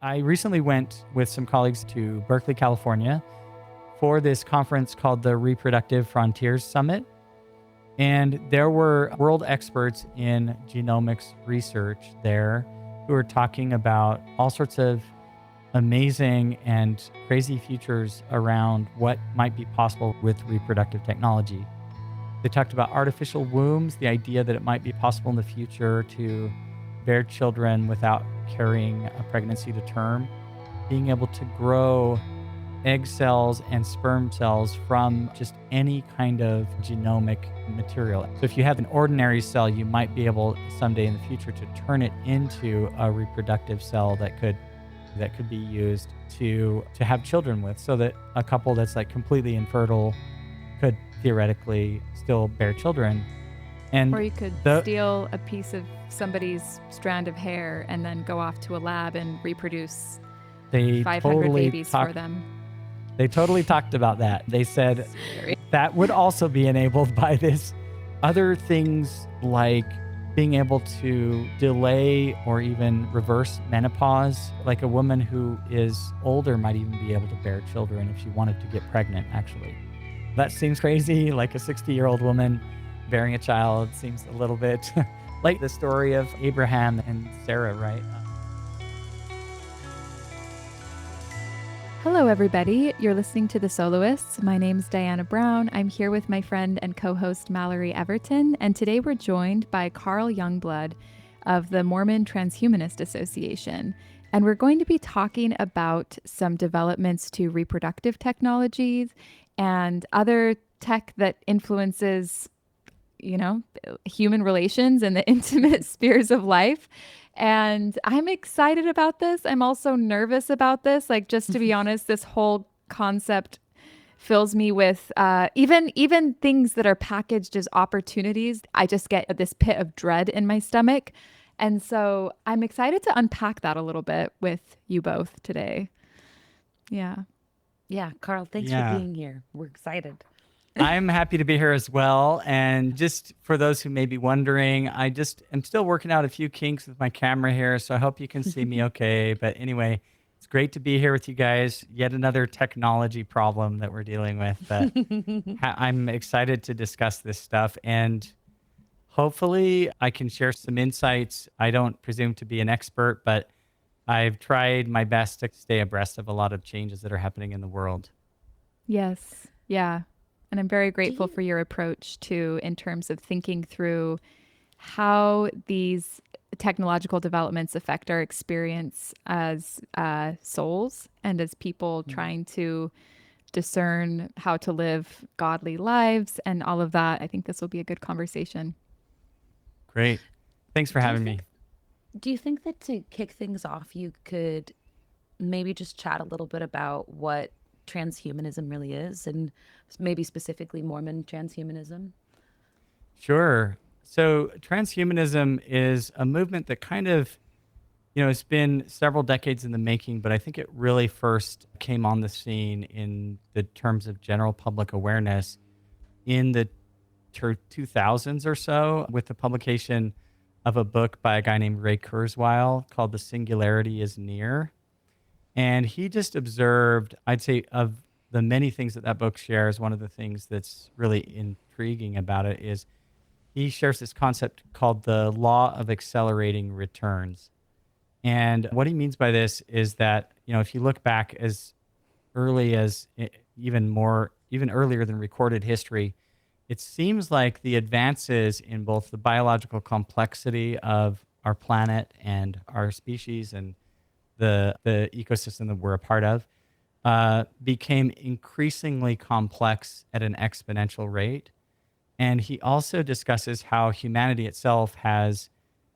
I recently went with some colleagues to Berkeley, California for this conference called the Reproductive Frontiers Summit. And there were world experts in genomics research there who were talking about all sorts of amazing and crazy futures around what might be possible with reproductive technology. They talked about artificial wombs, the idea that it might be possible in the future to bear children without carrying a pregnancy to term, being able to grow egg cells and sperm cells from just any kind of genomic material. So if you have an ordinary cell, you might be able someday in the future to turn it into a reproductive cell that could be used to have children with, so that a couple that's like completely infertile could theoretically still bear children. And Or you could steal a piece of somebody's strand of hair and then go off to a lab and reproduce 500 babies for them. They totally talked about that. They said that would also be enabled by this. Other things like being able to delay or even reverse menopause, like a woman who is older might even be able to bear children if she wanted to get pregnant, actually. That seems crazy, like a 60-year-old woman bearing a child seems a little bit like the story of Abraham and Sarah, right? Hello, everybody. You're listening to The Soloists. My name's Diana Brown. I'm here with my friend and co-host Mallory Everton, and today we're joined by Carl Youngblood of the Mormon Transhumanist Association. And we're going to be talking about some developments to reproductive technologies and other tech that influences, human relations and the intimate spheres of life. And I'm excited about this. I'm also nervous about this. Like, just to be honest, this whole concept fills me with even things that are packaged as opportunities. I just get this pit of dread in my stomach. And so I'm excited to unpack that a little bit with you both today. Yeah. Yeah, Carl, thanks for being here. We're excited. I'm happy to be here as well. And just for those who may be wondering, I'm still working out a few kinks with my camera here, so I hope you can see me okay. But anyway, it's great to be here with you guys. Yet another technology problem that we're dealing with. But I'm excited to discuss this stuff. And hopefully I can share some insights. I don't presume to be an expert, but I've tried my best to stay abreast of a lot of changes that are happening in the world. Yes. Yeah. And I'm very grateful for your approach too, in terms of thinking through how these technological developments affect our experience as souls and as people trying to discern how to live godly lives and all of that. I think this will be a good conversation. Great. Thanks for having me. Do you think that to kick things off, you could maybe just chat a little bit about what transhumanism really is, and maybe specifically Mormon transhumanism? Sure. So transhumanism is a movement that kind of, it's been several decades in the making, but I think it really first came on the scene in the terms of general public awareness in the 2000s or so, with the publication of a book by a guy named Ray Kurzweil called The Singularity is Near. And he just observed, I'd say, of the many things that book shares, one of the things that's really intriguing about it is he shares this concept called the law of accelerating returns. And what he means by this is that, if you look back as early as even earlier than recorded history, it seems like the advances in both the biological complexity of our planet and our species and the ecosystem that we're a part of became increasingly complex at an exponential rate. And he also discusses how humanity itself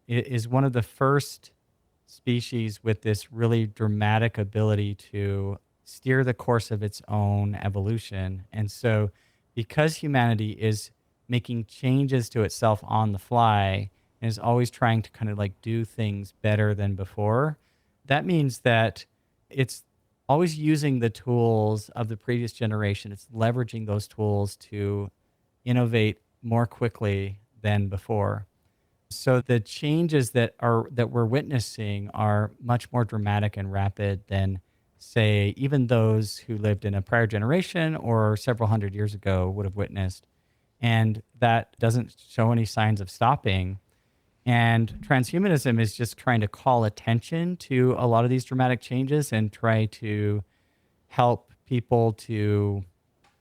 is one of the first species with this really dramatic ability to steer the course of its own evolution. And so because humanity is making changes to itself on the fly and is always trying to kind of like do things better than before, that means that it's always using the tools of the previous generation. It's leveraging those tools to innovate more quickly than before. So the changes that we're witnessing are much more dramatic and rapid than, say, even those who lived in a prior generation or several hundred years ago would have witnessed. And that doesn't show any signs of stopping. And transhumanism is just trying to call attention to a lot of these dramatic changes and try to help people to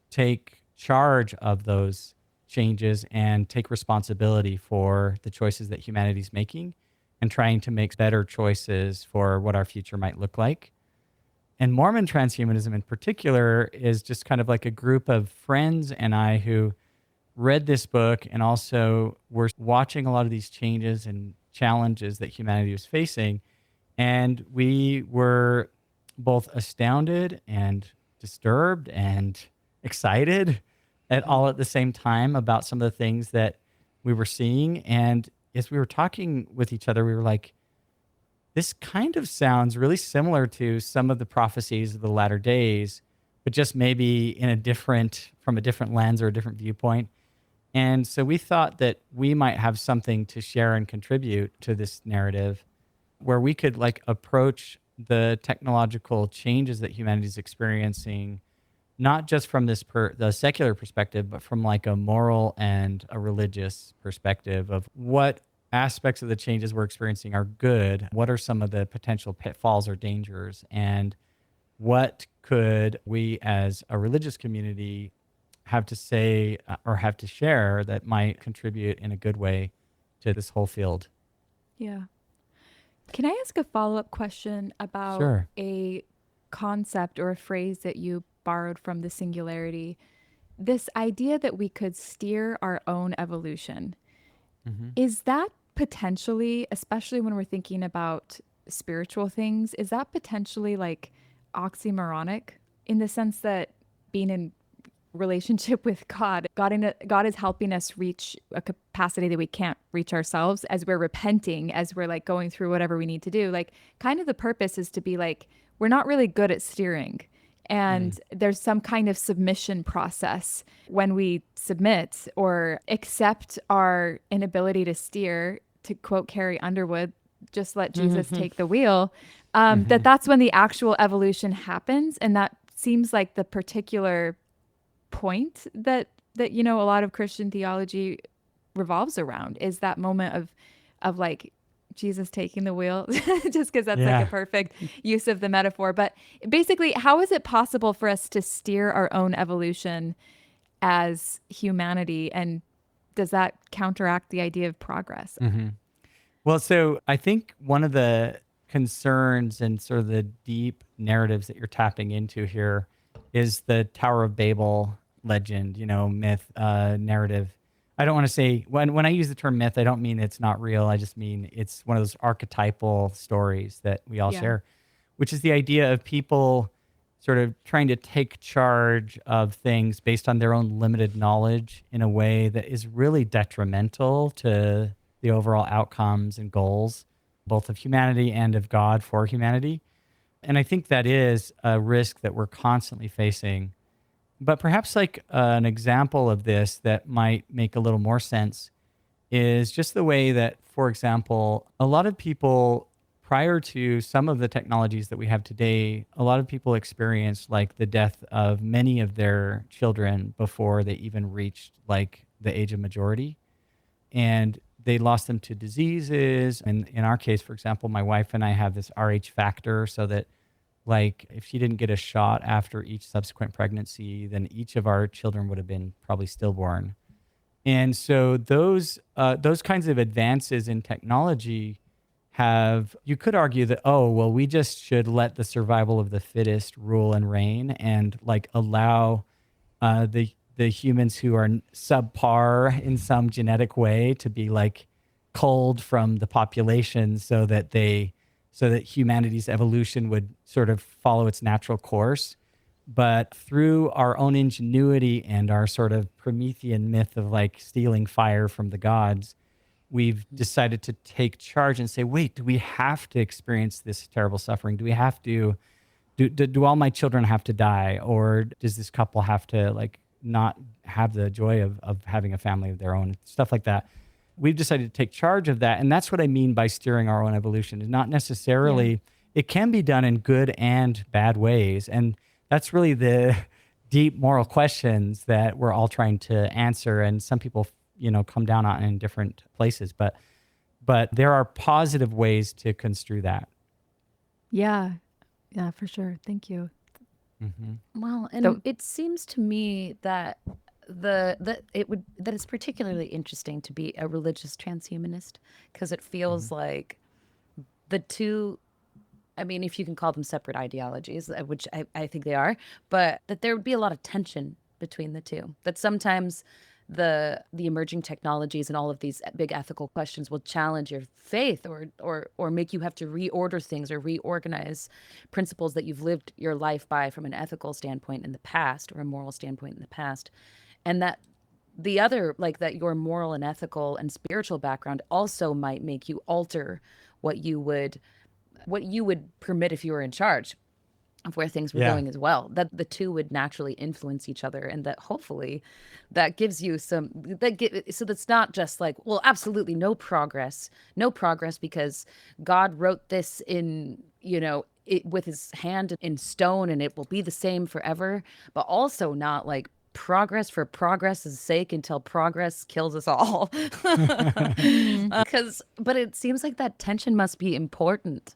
take charge of those changes and take responsibility for the choices that humanity's making and trying to make better choices for what our future might look like. And Mormon transhumanism in particular is just kind of like a group of friends and I who read this book and also were watching a lot of these changes and challenges that humanity was facing. And we were both astounded and disturbed and excited all at the same time about some of the things that we were seeing. And as we were talking with each other, we were like, this kind of sounds really similar to some of the prophecies of the latter days, but just maybe from a different lens or a different viewpoint. And so we thought that we might have something to share and contribute to this narrative where we could like approach the technological changes that humanity is experiencing, not just from the secular perspective, but from like a moral and a religious perspective of what aspects of the changes we're experiencing are good, what are some of the potential pitfalls or dangers, and what could we as a religious community have to say or have to share that might contribute in a good way to this whole field. Yeah. Can I ask a follow-up question about Sure. a concept or a phrase that you borrowed from the singularity? This idea that we could steer our own evolution. Hmm. Is that potentially, especially when we're thinking about spiritual things, is that potentially like oxymoronic in the sense that being in relationship with God is helping us reach a capacity that we can't reach ourselves as we're repenting, as we're like going through whatever we need to do. Like, kind of the purpose is to be like, we're not really good at steering. Mm. And there's some kind of submission process when we submit or accept our inability to steer, to quote Carrie Underwood, just let Jesus Hmm. take the wheel. Hmm. That's when the actual evolution happens. And that seems like the particular point that a lot of Christian theology revolves around, is that moment of like Jesus taking the wheel, just because that's like a Yeah. perfect use of the metaphor. But basically, how is it possible for us to steer our own evolution as humanity, and does that counteract the idea of progress? Hmm. Well, so I think one of the concerns and sort of the deep narratives that you're tapping into here is the Tower of Babel legend, myth, narrative. I don't want to say when I use the term myth, I don't mean it's not real. I just mean it's one of those archetypal stories that we all Yeah. share, which is the idea of people sort of trying to take charge of things based on their own limited knowledge in a way that is really detrimental to the overall outcomes and goals, both of humanity and of God for humanity. And I think that is a risk that we're constantly facing. But perhaps like an example of this that might make a little more sense is just the way that, for example, a lot of people prior to some of the technologies that we have today, a lot of people experienced like the death of many of their children before they even reached like the age of majority. And they lost them to diseases. And in our case, for example, my wife and I have this RH factor so that like if she didn't get a shot after each subsequent pregnancy, then each of our children would have been probably stillborn. And so those kinds of advances in technology have, you could argue that, oh, well, we just should let the survival of the fittest rule and reign and like allow the humans who are subpar in some genetic way to be like culled from the population so that humanity's evolution would sort of follow its natural course. But through our own ingenuity and our sort of Promethean myth of like stealing fire from the gods, we've decided to take charge and say, wait, do we have to experience this terrible suffering? Do we have to, do all my children have to die? Or does this couple have to like not have the joy of having a family of their own? Stuff like that. we've decided to take charge of that. And that's what I mean by steering our own evolution. Is not Yeah. necessarily, it can be done in good and bad ways. And that's really the deep moral questions that we're all trying to answer. And some people, come down on in different places. But there are positive ways to construe that. Yeah. Yeah, for sure. Thank you. Hmm. Well, and So, it seems to me that that it's particularly interesting to be a religious transhumanist because it Hmm. feels like the two, I mean, if you can call them separate ideologies, which I think they are, but that there would be a lot of tension between the two. That sometimes the emerging technologies and all of these big ethical questions will challenge your faith, or make you have to reorder things or reorganize principles that you've lived your life by from an ethical standpoint in the past or a moral standpoint in the past. And that the other, like that your moral and ethical and spiritual background also might make you alter what you would permit if you were in charge of where things were Yeah. going as well. That the two would naturally influence each other, and that hopefully that gives you so that's not just like, well, absolutely no progress because God wrote this in, with his hand in stone and it will be the same forever, but also not like progress for progress's sake until progress kills us all. mm, Because but it seems like that tension must be important.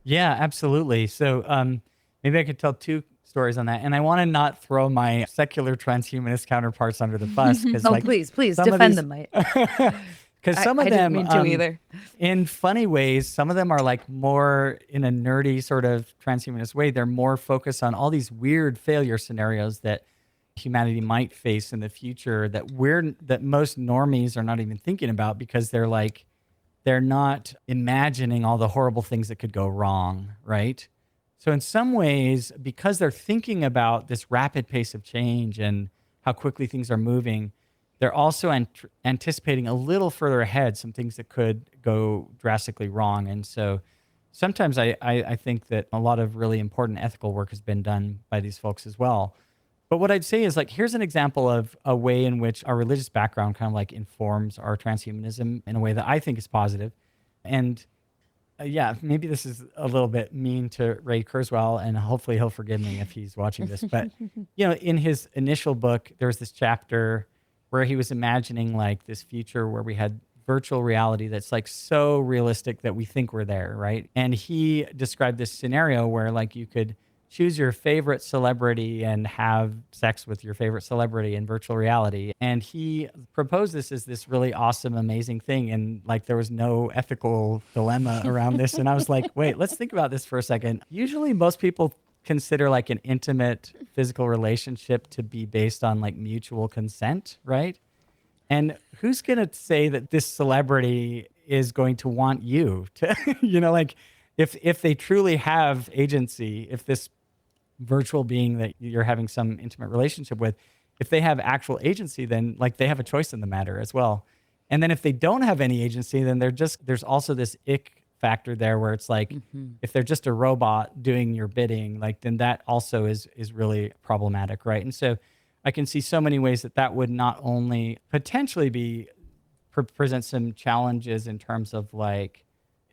Yeah, absolutely. So maybe I could tell two stories on that. And I want to not throw my secular transhumanist counterparts under the bus because, Oh, like, please some of defend these, them, mate. because some of I didn't them, mean to either. in funny ways, some of them are like more in a nerdy sort of transhumanist way. They're more focused on all these weird failure scenarios that humanity might face in the future that most normies are not even thinking about because they're not imagining all the horrible things that could go wrong, right? So in some ways, because they're thinking about this rapid pace of change and how quickly things are moving, they're also anticipating a little further ahead some things that could go drastically wrong. And so sometimes I think that a lot of really important ethical work has been done by these folks as well. But what I'd say is, like, here's an example of a way in which our religious background kind of like informs our transhumanism in a way that I think is positive. And yeah, maybe this is a little bit mean to Ray Kurzweil, and hopefully he'll forgive me if he's watching this. But, in his initial book, there was this chapter where he was imagining like this future where we had virtual reality that's like so realistic that we think we're there, right? And he described this scenario where like you could choose your favorite celebrity and have sex with your favorite celebrity in virtual reality. And he proposed this as this really awesome, amazing thing. And like there was no ethical dilemma around this. And I was like, wait, let's think about this for a second. Usually, most people consider like an intimate physical relationship to be based on like mutual consent, right? And who's going to say that this celebrity is going to want you to, like if they truly have agency, if this virtual being that you're having some intimate relationship with, if they have actual agency, then like they have a choice in the matter as well. And then if they don't have any agency, then there's also this ick factor there where it's like Hmm. if they're just a robot doing your bidding, like then that also is really problematic, right? And so I can see so many ways that would not only potentially be present some challenges in terms of like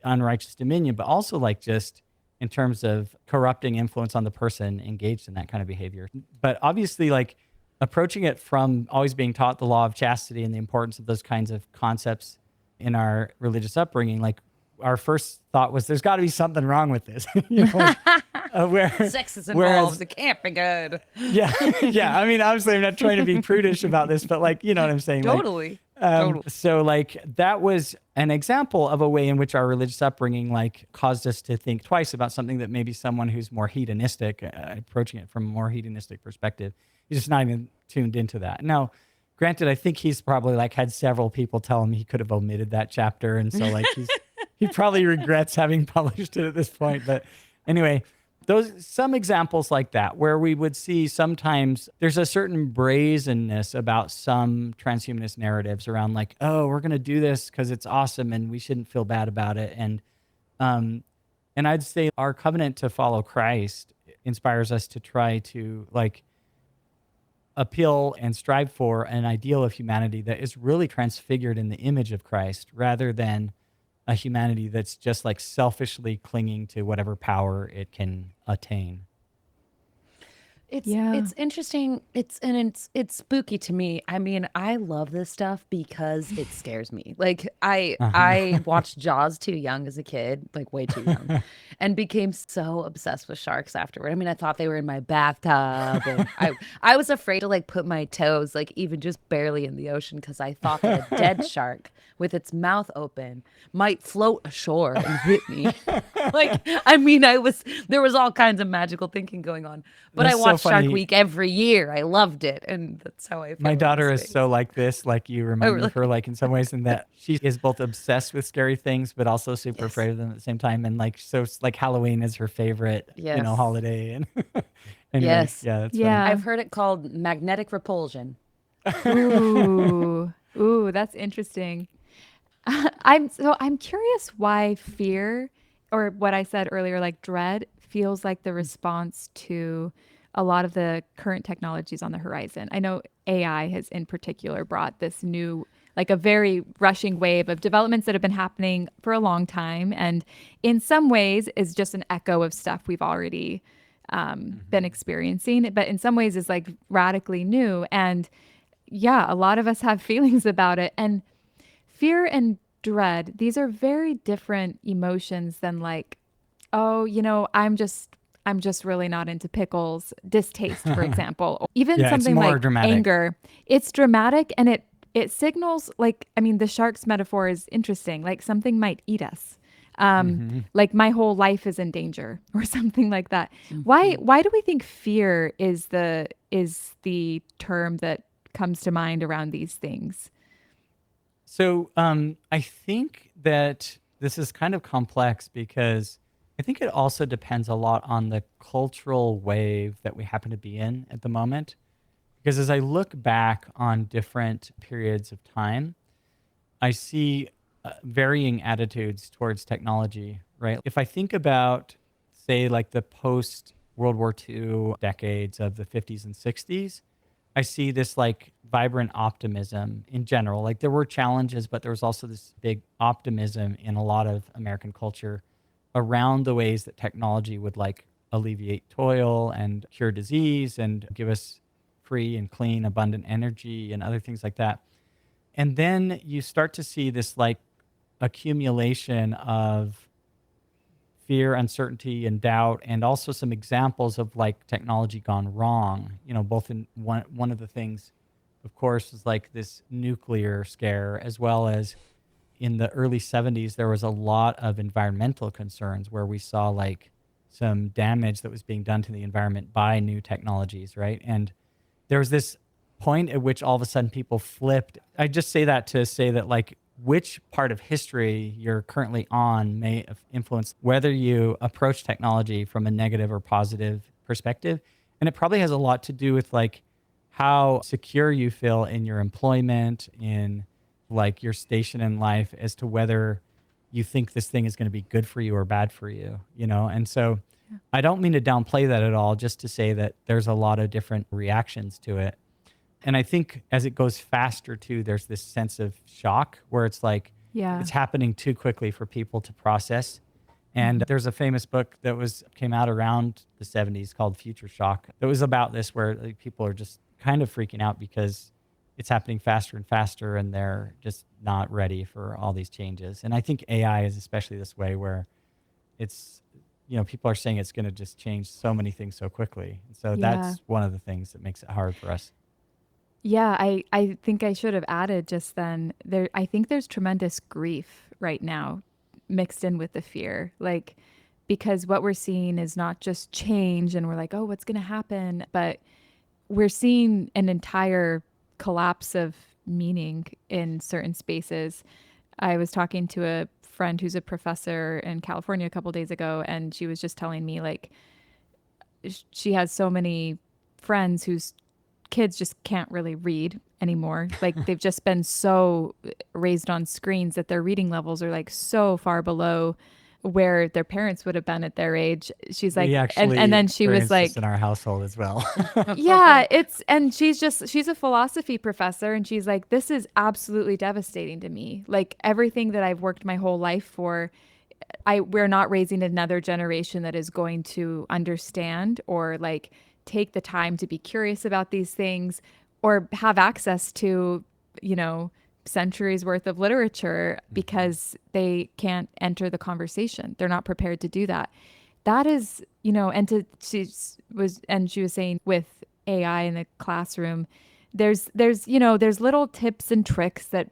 unrighteous dominion, but also like just in terms of corrupting influence on the person engaged in that kind of behavior. But obviously, like approaching it from always being taught the law of chastity and the importance of those kinds of concepts in our religious upbringing, like our first thought was there's got to be something wrong with this, like Sex is whereas involved. It can't be good. yeah, yeah. I mean, obviously, I'm not trying to be prudish about this, but like, you know what I'm saying? Like, Totally. Totally. so like that was an example of a way in which our religious upbringing like caused us to think twice about something that maybe someone who's more hedonistic, approaching it from a more hedonistic perspective, he's just not even tuned into that. Now, granted, I think he's probably like had several people tell him he could have omitted that chapter, and so like he probably regrets having published it at this point. But anyway, those some examples like that where we would see sometimes there's a certain brazenness about some transhumanist narratives around like, oh, we're going to do this because it's awesome and we shouldn't feel bad about it. Um and I'd say our covenant to follow Christ inspires us to try to like appeal and strive for an ideal of humanity that is really transfigured in the image of Christ rather than a humanity that's just like selfishly clinging to whatever power it can attain. Yeah. It's interesting. It's spooky to me. I mean, I love this stuff because it scares me. Like I watched Jaws too young as a kid, like way too young, and became so obsessed with sharks afterward. I mean, I thought they were in my bathtub, and I was afraid to like put my toes like even just barely in the ocean because I thought that a dead shark with its mouth open might float ashore and hit me. Like, I mean, there was all kinds of magical thinking going on. But I That's so watched Shark funny. Week every year. I loved it, and that's how I My feel in this daughter is space. so like this, like you Oh, remind me really? of her, like in some ways, in that she is both obsessed with scary things, but also super Yes. afraid of them at the same time. And like, so it's like Halloween is her favorite, Yes. holiday. And anyway, Yes. yeah, that's funny. Yeah. I've heard it called magnetic repulsion. Ooh. Ooh, that's interesting. I'm curious why fear, or what I said earlier, like dread, feels like the response to a lot of the current technologies on the horizon. I know AI has in particular brought this new, like a very rushing wave of developments that have been happening for a long time, and in some ways is just an echo of stuff we've already been Mhm. experiencing, but in some ways is like radically new. And yeah, a lot of us have feelings about it. And fear and dread, these are very different emotions than like, oh, I'm just really not into pickles, distaste, for example. Or even Yeah, it's something more like dramatic. anger. It's dramatic and it signals like, I mean, the shark's metaphor is interesting. Like something might eat us. Hmm. Like my whole life is in danger or something like that. Why Mhm. why do we think fear is the term that comes to mind around these things? So I think that this is kind of complex because I think it also depends a lot on the cultural wave that we happen to be in at the moment. Because as I look back on different periods of time, I see varying attitudes towards technology, right? If I think about, say, like the post World War II decades of the 50s and 60s, I see this like vibrant optimism in general. Like there were challenges, but there was also this big optimism in a lot of American culture around the ways that technology would like alleviate toil and cure disease and give us free and clean, abundant energy and other things like that. And then you start to see this like accumulation of fear, uncertainty, and doubt, and also some examples of like technology gone wrong. Both in one of the things, of course, is like this nuclear scare, as well as in the early 70s, there was a lot of environmental concerns where we saw like some damage that was being done to the environment by new technologies, right? And there was this point at which all of a sudden people flipped. I just say that to say that like which part of history you're currently on may influence whether you approach technology from a negative or positive perspective. And it probably has a lot to do with like how secure you feel in your employment, in like your station in life, as to whether you think this thing is going to be good for you or bad for you. And so I don't mean to downplay that at all, just to say that there's a lot of different reactions to it. And I think as it goes faster too, there's this sense of shock where it's like Yeah. it's happening too quickly for people to process. And Mhm. there's a famous book that came out around the 70s called Future Shock that was about this, where like, people are just kind of freaking out because it's happening faster and faster and they're just not ready for all these changes. And I think AI is especially this way, where it's people are saying it's going to just change so many things so quickly. And so Yeah. that's one of the things that makes it hard for us. Yeah, I think I should have added just then there I think there's tremendous grief right now mixed in with the fear. Like because what we're seeing is not just change and we're like, "Oh, what's going to happen?" But we're seeing an entire collapse of meaning in certain spaces. I was talking to a friend who's a professor in California a couple days ago, and she was just telling me like she has so many friends whose kids just can't really read anymore. Like they've just been so raised on screens that their reading levels are like so far below where their parents would have been at their age. She's We like, and actually then she was experienced this in like, our household as well. yeah, and she's a philosophy professor, and she's like, this is absolutely devastating to me. Like everything that I've worked my whole life for, we're not raising another generation that is going to understand or like take the time to be curious about these things or have access to, you know, centuries worth of literature Mhm. because they can't enter the conversation. They're not prepared to do that. That is, you know, she was saying with AI in the classroom, there's little tips and tricks that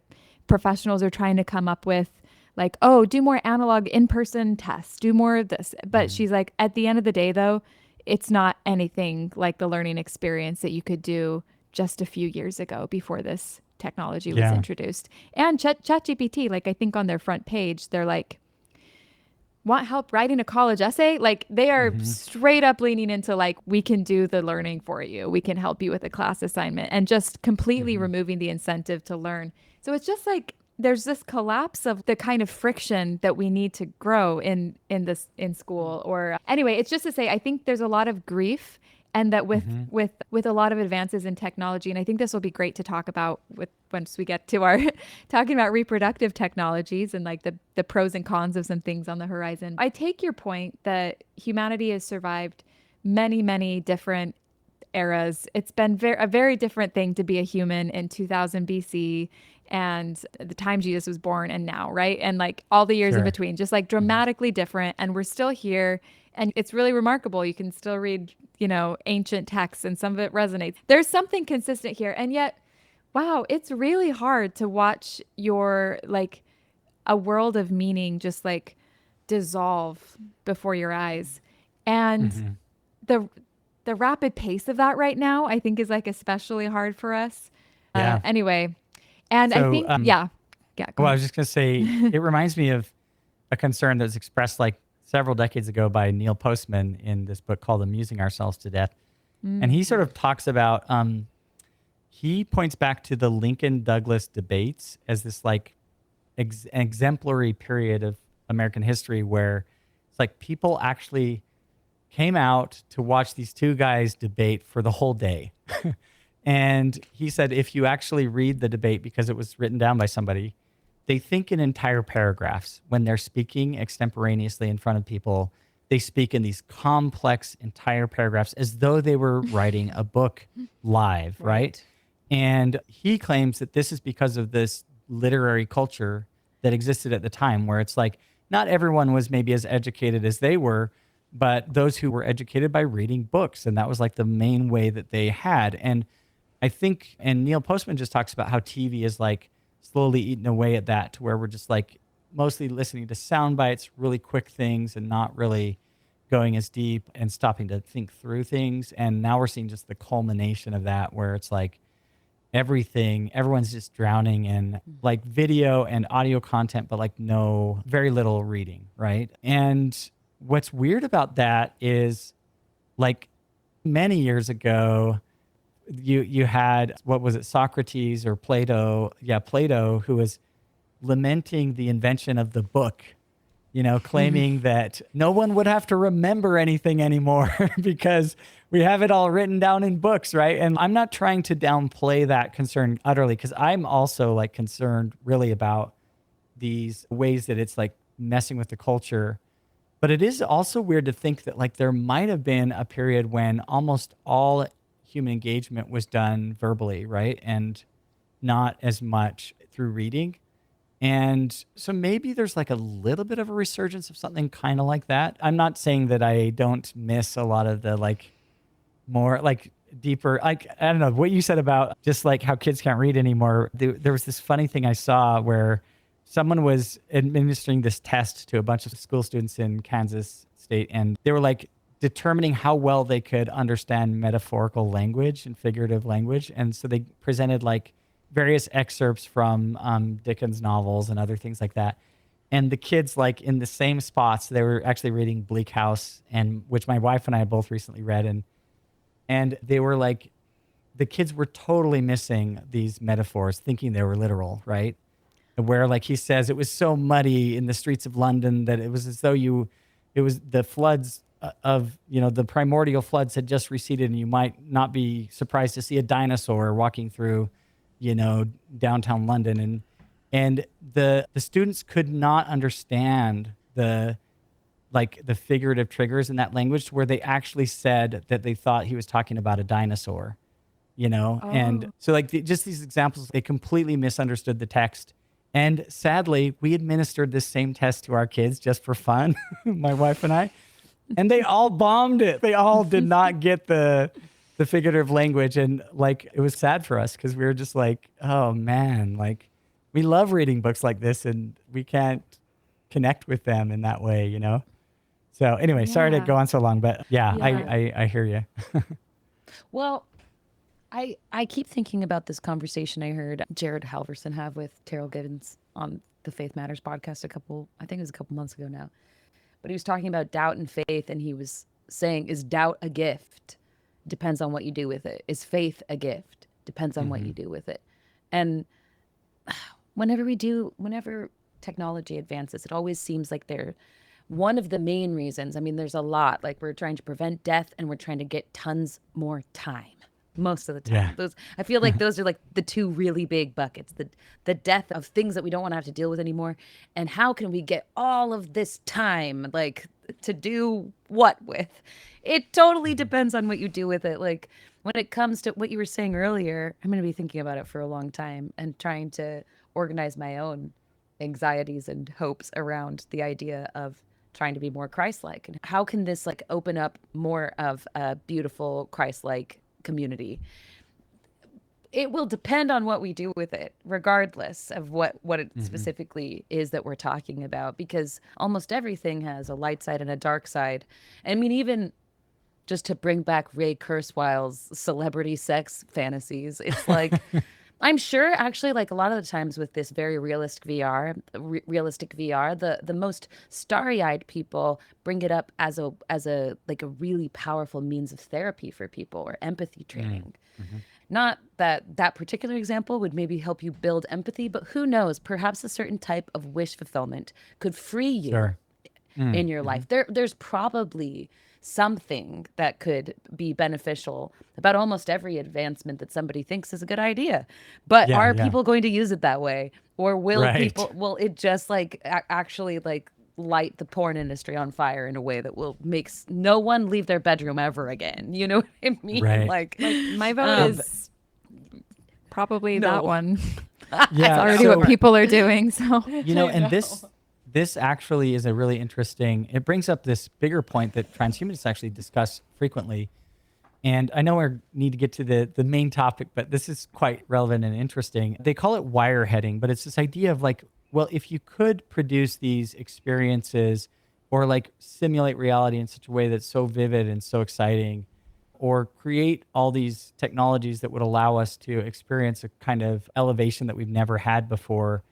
professionals are trying to come up with, like, oh, do more analog in-person tests, do more of this. But Mhm. she's like, at the end of the day, though, it's not anything like the learning experience that you could do just a few years ago before this technology was Yeah. introduced. And ChatGPT, like I think on their front page, they're like, want help writing a college essay? Like they are Hmm. straight up leaning into like, we can do the learning for you. We can help you with a class assignment and just completely Hmm. removing the incentive to learn. So it's just like there's this collapse of the kind of friction that we need to grow in school. Or anyway, it's just to say I think there's a lot of grief, and that Hmm. with a lot of advances in technology, and I think this will be great to talk about with once we get to our talking about reproductive technologies and like the pros and cons of some things on the horizon. I take your point that humanity has survived many different eras. It's been a very different thing to be a human in 2000 BC and the time Jesus was born and now, right? And like all the years in Sure. between, just like Hmm. dramatically different. And we're still here. And it's really remarkable. You can still read, you know, ancient texts and some of it resonates. There's something consistent here. And yet, wow, it's really hard to watch your like a world of meaning just like dissolve before your eyes. And Hmm. the the rapid pace of that right now, I think, is like especially hard for us. Yeah. Anyway, and I So, think, yeah, yeah, go well, I ahead. was just going to say, it reminds me of a concern that was expressed like several decades ago by Neil Postman in this book called Amusing Ourselves to Death. And he sort of talks about, he points back to the Lincoln Douglas debates as this like an exemplary period of American history where it's like people actually came out to watch these two guys debate for the whole day. And he said, if you actually read the debate because it was written down by somebody, they think in entire paragraphs when they're speaking extemporaneously in front of people. They speak in these complex entire paragraphs as though they were writing a book live, right? Right. And he claims that this is because of this literary culture that existed at the time, where it's like not everyone was maybe as educated as they were, but those who were educated by reading books. And that was like the main way that they had. And I think, and Neil Postman just talks about how TV is like slowly eating away at that to where we're just like mostly listening to sound bites, really quick things, and not really going as deep and stopping to think through things. And now we're seeing just the culmination of that where it's like everyone's just drowning in like video and audio content, but like no, very little reading, right? And what's weird about that is like many years ago, you had, what was it, Socrates or Plato? Yeah, Plato, who was lamenting the invention of the book, claiming that no one would have to remember anything anymore because we have it all written down in books, right? And I'm not trying to downplay that concern utterly because I'm also like concerned really about these ways that it's like messing with the culture. But it is also weird to think that like there might have been a period when almost all human engagement was done verbally, right? And not as much through reading. And so maybe there's like a little bit of a resurgence of something kind of like that. I'm not saying that I don't miss a lot of the like more like deeper, like, I don't know what you said about just like how kids can't read anymore. There was this funny thing I saw where someone was administering this test to a bunch of school students in Kansas State, and they were like determining how well they could understand metaphorical language and figurative language. And so they presented like various excerpts from Dickens novels and other things like that. And the kids, like in the same spots, they were actually reading Bleak House, and which my wife and I both recently read, and they were like, the kids were totally missing these metaphors, thinking they were literal, right? where, like he says, it was so muddy in the streets of London that it was as though it was the floods of, the primordial floods had just receded, and you might not be surprised to see a dinosaur walking through, downtown London. And the students could not understand the figurative triggers in that language, where they actually said that they thought he was talking about a dinosaur, and Oh. so just these examples, they completely misunderstood the text. And sadly, we administered this same test to our kids just for fun, my wife and I, and they all bombed it. They all did not get the figurative language. And it was sad for us, because we were just like, oh man, we love reading books like this, and we can't connect with them in that way. So anyway, sorry to Yeah. go on so long, but yeah, Yeah. I hear you. Well, I keep thinking about this conversation I heard Jared Halverson have with Terrell Gibbons on the Faith Matters podcast I think it was a couple months ago now. But he was talking about doubt and faith, and he was saying, is doubt a gift? Depends on what you do with it. Is faith a gift? Depends on what Hmm. you do with it. And whenever technology advances, it always seems like they're one of the main reasons. I mean, there's a lot. Like, we're trying to prevent death, and we're trying to get tons more time. Most of the Yeah. time, I feel like those are like the two really big buckets: the death of things that we don't want to have to deal with anymore, and how can we get all of this time, like, to do what with? It totally depends on what you do with it. Like, when it comes to what you were saying earlier, I'm going to be thinking about it for a long time and trying to organize my own anxieties and hopes around the idea of trying to be more Christ-like. And how can this like open up more of a beautiful Christ-like community? It will depend on what we do with it, regardless of what it Hmm. specifically is that we're talking about, because almost everything has a light side and a dark side. I mean, even just to bring back Ray Kurzweil's celebrity sex fantasies, it's like, I'm sure actually, like, a lot of the times with this very realistic VR, the most starry-eyed people bring it up as a like a really powerful means of therapy for people, or empathy training. Hmm. Not that that particular example would maybe help you build empathy, but who knows? Perhaps a certain type of wish fulfillment could free you Sure. Mm. in your life. There's probably something that could be beneficial about almost every advancement that somebody thinks is a good idea. But Yeah, are yeah. people going to use it that way? Or Right. will it just like actually like light the porn industry on fire in a way that will make no one leave their bedroom ever again? You know what I mean? Right. Like, my vote Well, is probably that no. one. It's yeah. already what So, people are doing. So, I and know. this actually is a really interesting, it brings up this bigger point that transhumanists actually discuss frequently. And I know we need to get to the main topic, but this is quite relevant and interesting. They call it wireheading, but it's this idea of like, well, if you could produce these experiences or like simulate reality in such a way that's so vivid and so exciting, or create all these technologies that would allow us to experience a kind of elevation that we've never had before,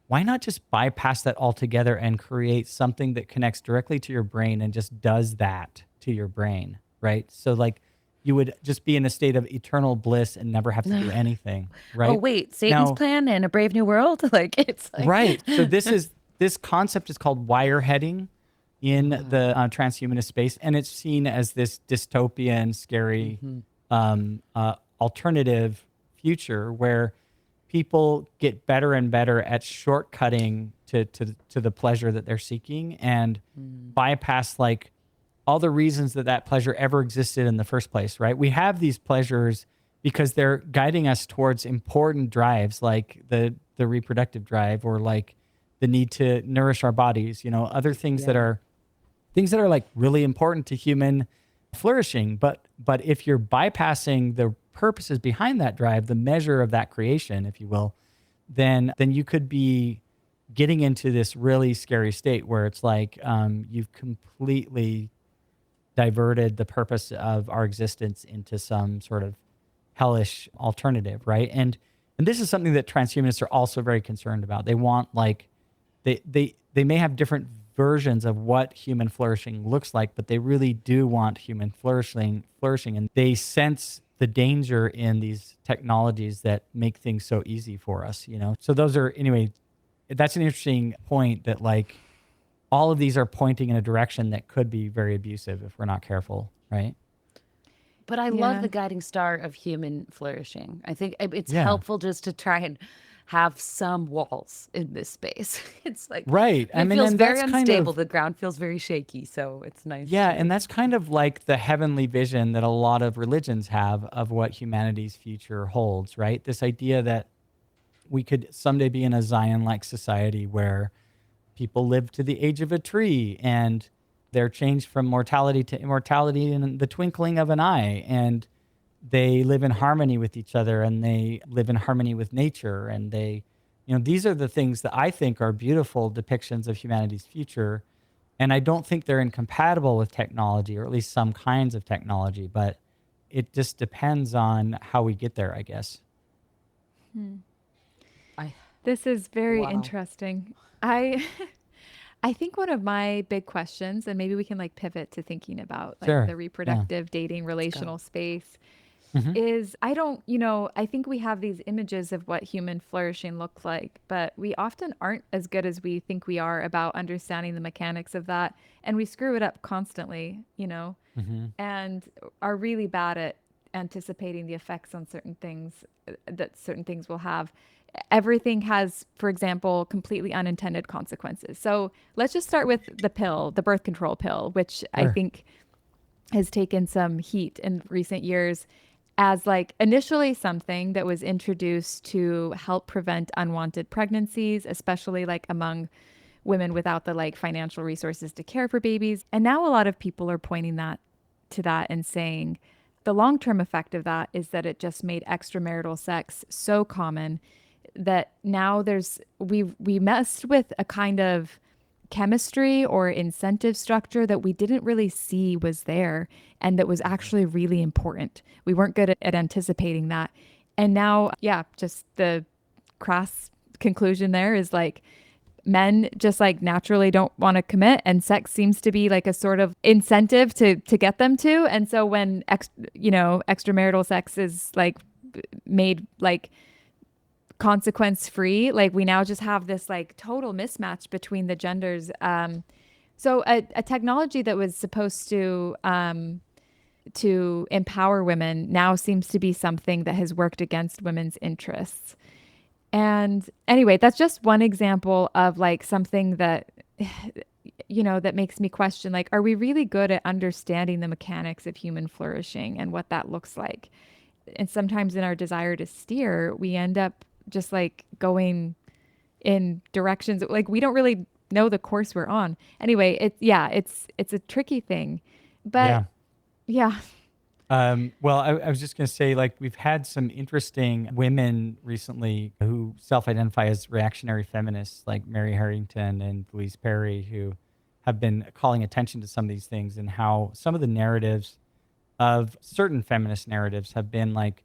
why not just bypass that altogether and create something that connects directly to your brain and just does that to your brain, right? So like you would just be in a state of eternal bliss and never have to do anything, Oh right? wait, Satan's Now, plan in A Brave New World? Like, it's like right. So this concept is called wireheading in the transhumanist space, and it's seen as this dystopian, scary alternative future where people get better and better at shortcutting to the pleasure that they're seeking and bypass like all the reasons that pleasure ever existed in the first place, right? We have these pleasures because they're guiding us towards important drives like the reproductive drive, or like the need to nourish our bodies, other yeah. things that are like really important to human flourishing. But if you're bypassing the purposes behind that drive, the measure of that creation, if you will, then you could be getting into this really scary state where it's like you've completely diverted the purpose of our existence into some sort of hellish alternative, right? And this is something that transhumanists are also very concerned about. They want like they may have different versions of what human flourishing looks like, but they really do want human flourishing, and they sense the danger in these technologies that make things so easy for us. So those are, anyway, that's an interesting point that like all of these are pointing in a direction that could be very abusive if we're not careful, right? But I love Yeah. the guiding star of human flourishing. I think it's Yeah. helpful just to try and have some walls in this space. It's like Right. I it mean, feels and very that's kind unstable. of, The ground feels very shaky, so it's nice yeah, and to. that's kind of like the heavenly vision that a lot of religions have of what humanity's future holds, right? This idea that we could someday be in a Zion like society where people live to the age of a tree and they're changed from mortality to immortality in the twinkling of an eye. And they live in harmony with each other and they live in harmony with nature. And they, these are the things that I think are beautiful depictions of humanity's future. And I don't think they're incompatible with technology, or at least some kinds of technology, but it just depends on how we get there, I guess. I This is very Wow. interesting. I I think one of my big questions, and maybe we can like pivot to thinking about like Sure. the Yeah. reproductive dating Let's go. relational space, Hmm. is I don't, I think we have these images of what human flourishing looks like, but we often aren't as good as we think we are about understanding the mechanics of that. And we screw it up constantly, Hmm. and are really bad at anticipating the effects on certain things that certain things will have. Everything has, for example, completely unintended consequences. So let's just start with the pill, the birth control pill, which I Sure. think has taken some heat in recent years as like initially something that was introduced to help prevent unwanted pregnancies, especially like among women without the like financial resources to care for babies. And now a lot of people are pointing that to that and saying the long-term effect of that is that it just made extramarital sex so common that now we messed with a kind of chemistry or incentive structure that we didn't really see was there and that was actually really important. We weren't good at anticipating that. And now, yeah, just the crass conclusion there is like men just like naturally don't want to commit and sex seems to be like a sort of incentive to get them to. And so when extramarital sex is like made like consequence free, like we now just have this like total mismatch between the genders. So a technology that was supposed to empower women now seems to be something that has worked against women's interests. And anyway, that's just one example of like something that that makes me question like, are we really good at understanding the mechanics of human flourishing and what that looks like? And sometimes in our desire to steer, we end up just like going in directions like we don't really know the course we're on. Anyway, it's a tricky thing. But Yeah. yeah. Well, I was just going to say, like, we've had some interesting women recently who self identify as reactionary feminists, like Mary Harrington and Louise Perry, who have been calling attention to some of these things and how some of the narratives of certain feminist narratives have been like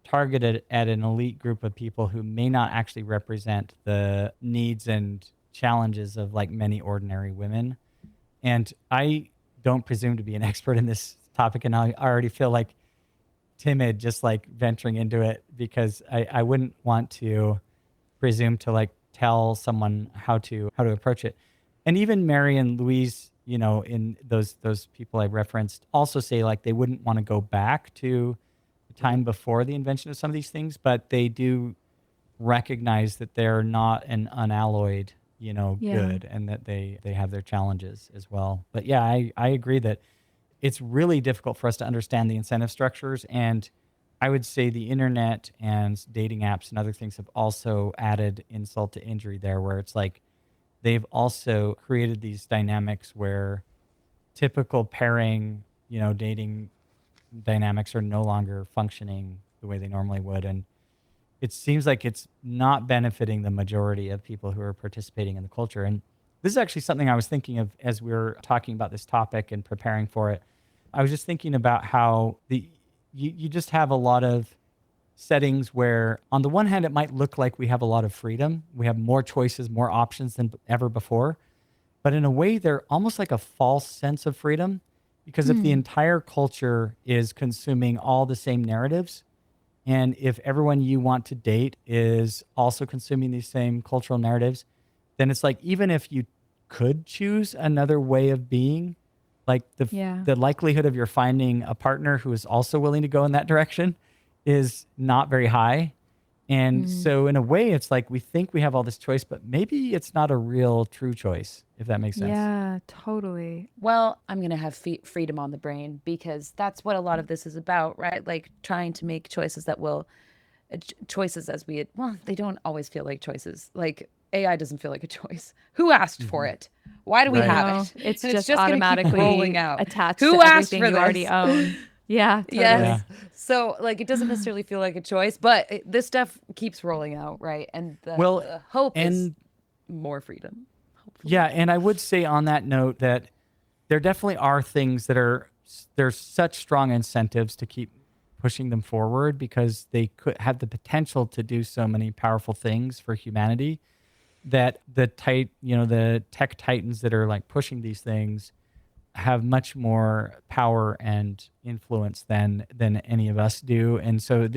targeted at an elite group of people who may not actually represent the needs and challenges of like many ordinary women. And I don't presume to be an expert in this topic, and I already feel like timid just like venturing into it because I wouldn't want to presume to like tell someone how to approach it. And even Mary and Louise, in those people I referenced, also say like they wouldn't want to go back to the time before the invention of some of these things, but they do recognize that they're not an unalloyed, Yeah. good, and that they have their challenges as well. But yeah, I agree that it's really difficult for us to understand the incentive structures. And I would say the internet and dating apps and other things have also added insult to injury there, where it's like they've also created these dynamics where typical pairing, dating dynamics are no longer functioning the way they normally would. And it seems like it's not benefiting the majority of people who are participating in the culture. And this is actually something I was thinking of as we were talking about this topic and preparing for it. I was just thinking about how you just have a lot of settings where on the one hand it might look like we have a lot of freedom. We have more choices, more options than ever before. But in a way they're almost like a false sense of freedom because if the Hmm. entire culture is consuming all the same narratives, and if everyone you want to date is also consuming these same cultural narratives, then it's like, even if you could choose another way of being, like Yeah. the likelihood of your finding a partner who is also willing to go in that direction is not very high. And Mm. so in a way, it's like we think we have all this choice, but maybe it's not a real true choice, if that makes sense. Yeah, totally. Well, I'm going to have freedom on the brain, because that's what a lot of this is about, right? Like trying to make choices that will, choices as we, well, they don't always feel like choices. Like AI doesn't feel like a choice. Who asked for Hmm. it? Why do we Right. have No, it? it's And it's just just going to keep rolling automatically out. attached Who to asked everything for you already this? own. Yeah, Yes. totally. Yeah. So like it doesn't necessarily feel like a choice, but this stuff keeps rolling out, right? And Well, the hope is and more freedom, yeah, hopefully. and I would say on that note that there definitely are things that are, there's such strong incentives to keep pushing them forward because they could have the potential to do so many powerful things for humanity, that the tech titans that are like pushing these things have much more power and influence than any of us do. And so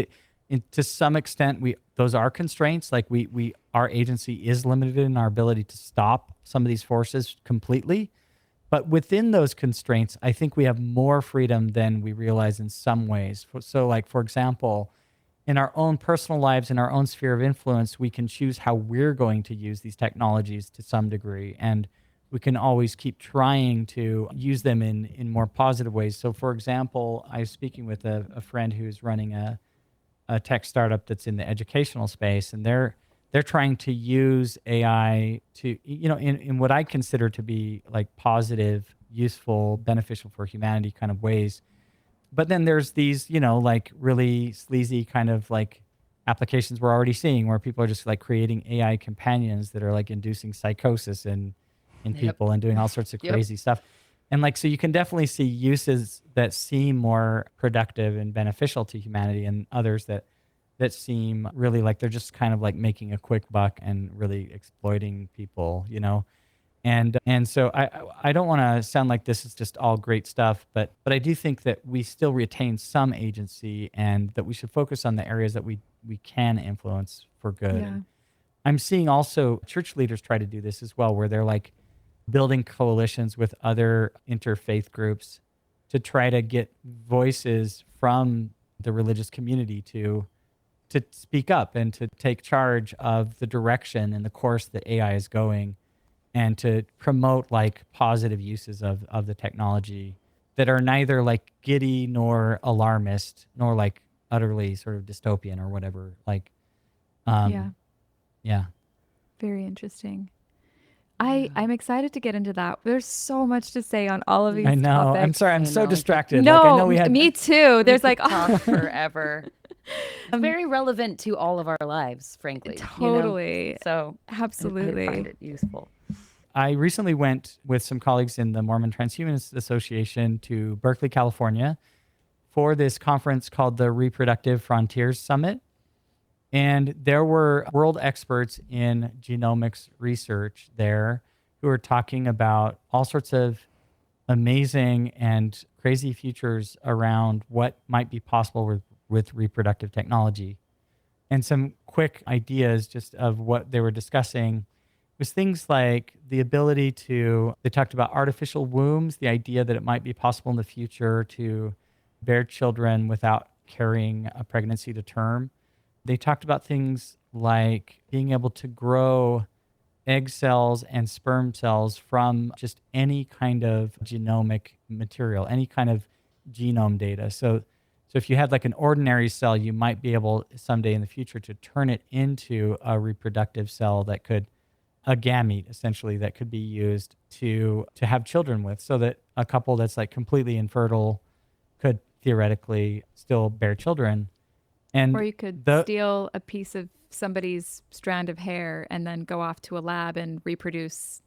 to some extent, we those are constraints. Like we our agency is limited in our ability to stop some of these forces completely. But within those constraints, I think we have more freedom than we realize in some ways. So, like, for example, in our own personal lives, in our own sphere of influence, we can choose how we're going to use these technologies to some degree. And we can always keep trying to use them in more positive ways. So, for example, I was speaking with a friend who's running a tech startup that's in the educational space, and they're trying to use AI to, in what I consider to be like positive, useful, beneficial for humanity kind of ways. But then there's these, like really sleazy kind of like applications we're already seeing where people are just like creating AI companions that are like inducing psychosis in Yep. people and doing all sorts of Yep. crazy stuff. And like, so you can definitely see uses that seem more productive and beneficial to humanity, and others that seem really like they're just kind of like making a quick buck and really exploiting people. And so I don't want to sound like this is just all great stuff, but I do think that we still retain some agency, and that we should focus on the areas that we can influence for good. Yeah. And I'm seeing also church leaders try to do this as well, where they're like building coalitions with other interfaith groups to try to get voices from the religious community to speak up and to take charge of the direction and the course that AI is going, and to promote like positive uses of the technology that are neither like giddy nor alarmist nor like utterly sort of dystopian or whatever. Like, Yeah. yeah. Very interesting. Yeah. I'm excited to get into that. There's so much to say on all of Me I these too. know. I'm sorry. topics. I'm I so know. distracted. Like, I know No, we had, me too. We There's could like talk forever. It's um, very relevant to all of our lives, frankly, totally, So I find absolutely. it useful. I recently went with some colleagues in the Mormon Transhumanist Association to Berkeley, California for this conference called the Reproductive Frontiers Summit. And there were world experts in genomics research there who were talking about all sorts of amazing and crazy futures around what might be possible with reproductive technology. And some quick ideas just of what they were discussing was things like the ability to, they talked about artificial wombs, the idea that it might be possible in the future to bear children without carrying a pregnancy to term. They talked about things like being able to grow egg cells and sperm cells from just any kind of genomic material, any kind of genome data. So if you had like an ordinary cell, you might be able someday in the future to turn it into a reproductive cell that could, a gamete essentially, that could be used to have children with, so that a couple that's like completely infertile could theoretically still bear children. Or And you could the steal a piece of somebody's strand of hair and then go off to a lab and reproduce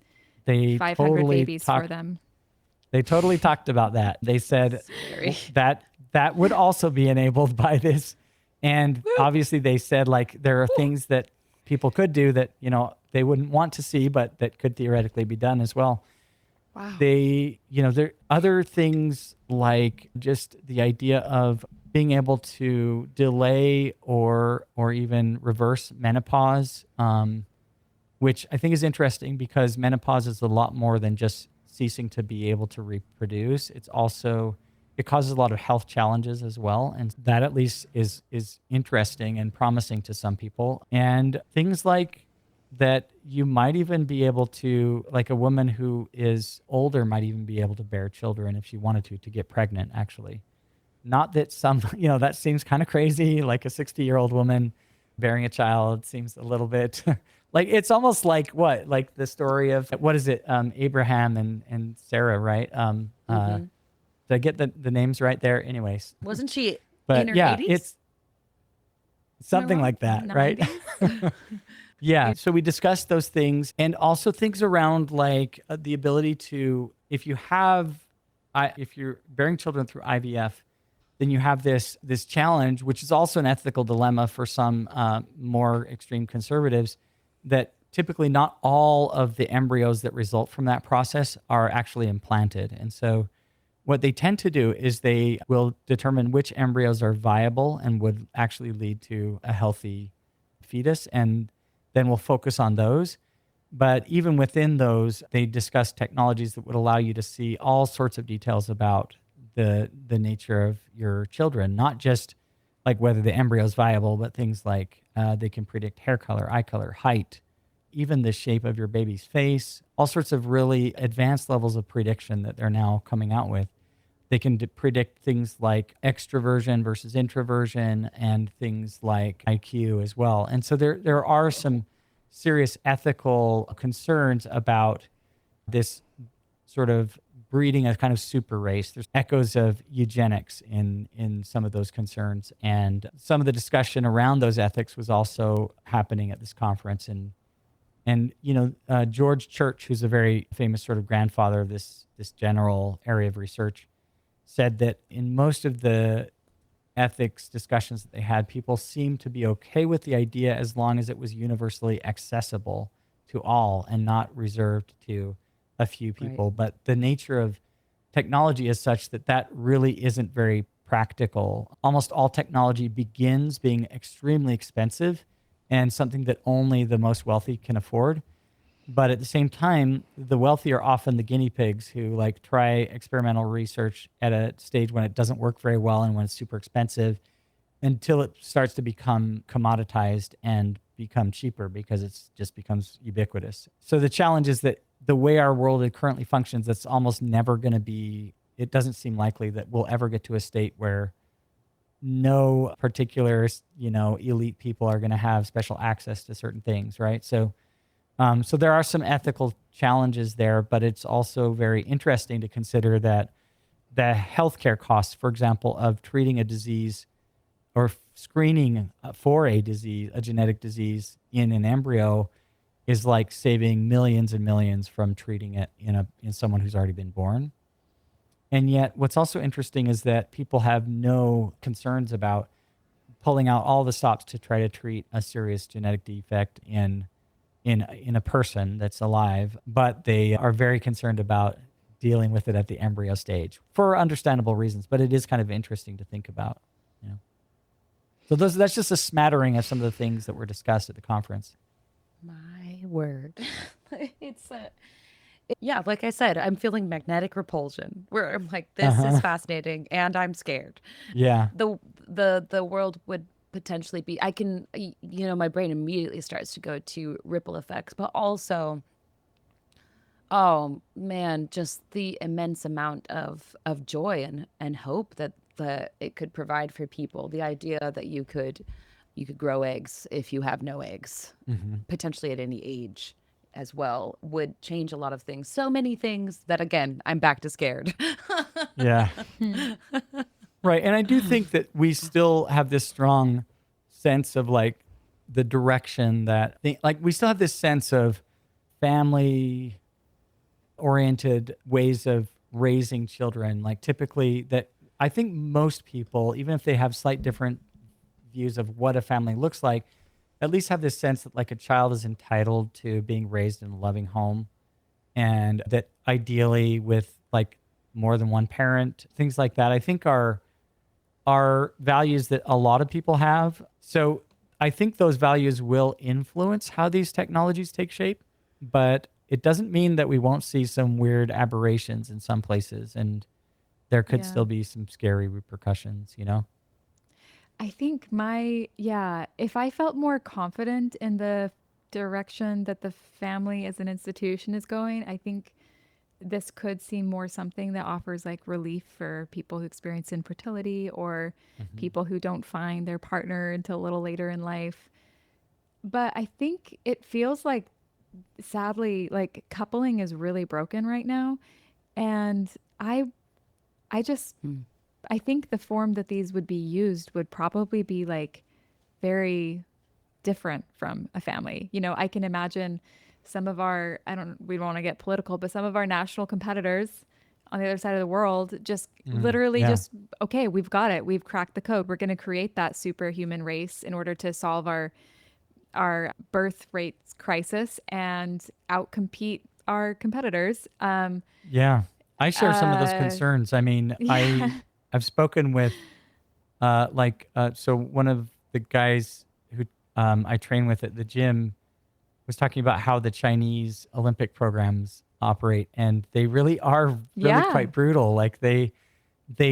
they 500 totally babies for talked them. they totally talked about that. They said Scary. that would also be enabled by this. And obviously they said like there are things that people could do that, they wouldn't want to see, but that could theoretically be done as well. Wow. There are other things like just the idea of being able to delay or even reverse menopause, which I think is interesting because menopause is a lot more than just ceasing to be able to reproduce. It causes a lot of health challenges as well. And that at least is interesting and promising to some people. And things like that you might even be able to, like a woman who is older might even be able to bear children if she wanted to get pregnant, actually. Not that some, that seems kind of crazy, like a 60-year-old woman bearing a child seems a little bit like it's almost like what? Like the story of, what is it? Abraham and Sarah, right? Did I get the names right there? Anyways. Wasn't she in But her yeah, 80s? it's something like that, right? 90s? Yeah. So we discussed those things and also things around like the ability to, if you're bearing children through IVF, then you have this challenge, which is also an ethical dilemma for some more extreme conservatives, that typically not all of the embryos that result from that process are actually implanted. And so what they tend to do is they will determine which embryos are viable and would actually lead to a healthy fetus, and then we'll focus on those. But even within those, they discuss technologies that would allow you to see all sorts of details about the nature of your children, not just like whether the embryo is viable, but things like they can predict hair color, eye color, height, even the shape of your baby's face, all sorts of really advanced levels of prediction that they're now coming out with. They can predict things like extroversion versus introversion and things like IQ as well. And so there are some serious ethical concerns about this sort of breeding a kind of super race. There's echoes of eugenics in some of those concerns. And some of the discussion around those ethics was also happening at this conference. And George Church, who's a very famous sort of grandfather of this general area of research, said that in most of the ethics discussions that they had, people seemed to be okay with the idea as long as it was universally accessible to all and not reserved to a few people. Right. But the nature of technology is such that really isn't very practical. Almost all technology begins being extremely expensive and something that only the most wealthy can afford. But at the same time, the wealthy are often the guinea pigs who like try experimental research at a stage when it doesn't work very well and when it's super expensive, until it starts to become commoditized and become cheaper because it's just becomes ubiquitous. So the challenge is that the way our world currently functions, that's almost never going to be, it doesn't seem likely that we'll ever get to a state where no particular, elite people are going to have special access to certain things, right? So there are some ethical challenges there, but it's also very interesting to consider that the healthcare costs, for example, of treating a disease or screening for a disease, a genetic disease in an embryo, is like saving millions and millions from treating it in someone who's already been born. And yet, what's also interesting is that people have no concerns about pulling out all the stops to try to treat a serious genetic defect in a person that's alive, but they are very concerned about dealing with it at the embryo stage for understandable reasons. But it is kind of interesting to think about. So that's just a smattering of some of the things that were discussed at the conference. My word. Yeah, like I said, I'm feeling magnetic repulsion where I'm like, this is fascinating and I'm scared. Yeah. The world would potentially be, my brain immediately starts to go to ripple effects, but also, oh man, just the immense amount of joy and hope that it could provide for people. The idea that you could grow eggs if you have no eggs, potentially at any age as well, would change a lot of things. So many things that, again, I'm back to scared. Yeah. Right. And I do think that we still have this strong sense of like the direction that we still have this sense of family oriented ways of raising children. Like typically that I think most people, even if they have slight different views of what a family looks like, at least have this sense that like a child is entitled to being raised in a loving home, and that ideally with like more than one parent, things like that, I think are values that a lot of people have. So I think those values will influence how these technologies take shape, but it doesn't mean that we won't see some weird aberrations in some places, and there could Yeah. still be some scary repercussions, you know? I think if I felt more confident in the direction that the family as an institution is going, I think this could seem more something that offers like relief for people who experience infertility or Hmm. people who don't find their partner until a little later in life. But I think it feels like, sadly, like coupling is really broken right now. And I, I just, Mm. I think the form that these would be used would probably be like very different from a family. You know, I can imagine some of our, we don't want to get political, but some of our national competitors on the other side of the world just literally Yeah. just, okay, we've got it. We've cracked the code. We're going to create that superhuman race in order to solve our birth rates crisis and outcompete our competitors. Yeah. I share some of those Uh, concerns. I mean, yeah, I've spoken with so one of the guys who I train with at the gym was talking about how the Chinese Olympic programs operate, and they really are really yeah, quite brutal. Like they